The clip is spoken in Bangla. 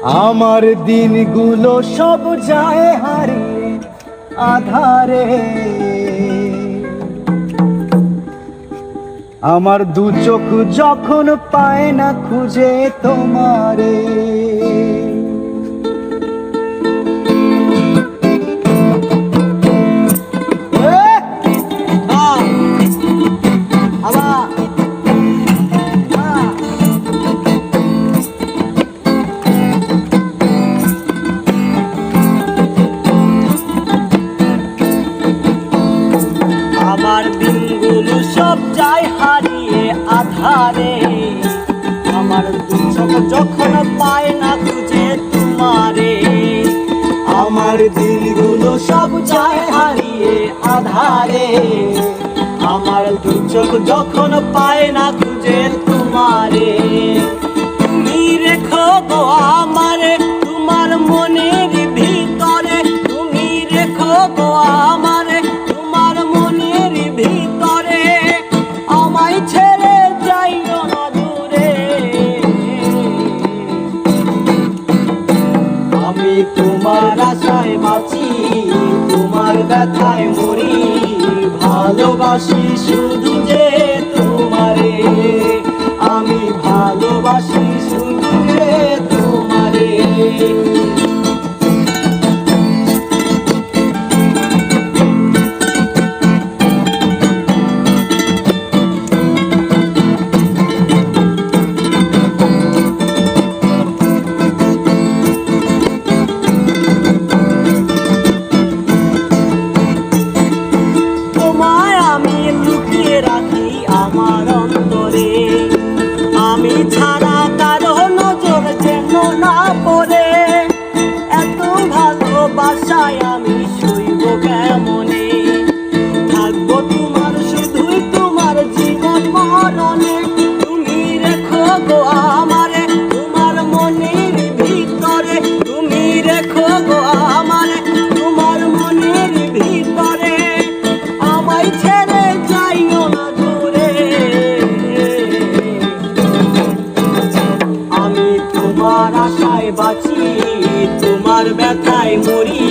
আমার দিনগুলো সব যায় হারিয়ে আধারে, আমার দু চোখ যখন পায় না খুঁজে তোমারে। আমার দিনগুলো সব যায় হারিয়ে আধারে, আমার দু চোখ যখন পায় না খুঁজে তোমারে। আমার দিনগুলো সব যায় হারিয়ে আধারে, আমার দু চোখ যখন পায় না খুঁজে তোমারে। তুমি রেখো গো আমারে তোমার মনের ভিতরে, তুমি রেখো গো আমারে তোমার মনের ভিতরে, আমায় ছেড়ে যাইও না দূরে। আমি তোমার আশায় বাঁচি, তোমার ব্যথায় মরি, ভালোবাসি শুধু যে তোমারে। আমি ভালোবাসি শুধু যে তোমারে। আমার অন্তরে আমি ছাড়া কারো নজর যেন না পড়ে, এত ভালোবাসায় আমি সইব কেমনে। থাকবো তোমার শুধুই তোমার জীবন মরণে, তুমি রেখো গো আমারে তোমার মনের ভিতরে, তুমি রেখো গো আমারে তোমার মনের ভিতরে, আমায় ছেড়ে যাইও না। তোমার আশায় বাঁচি, তোমার ব্যথায় মরি,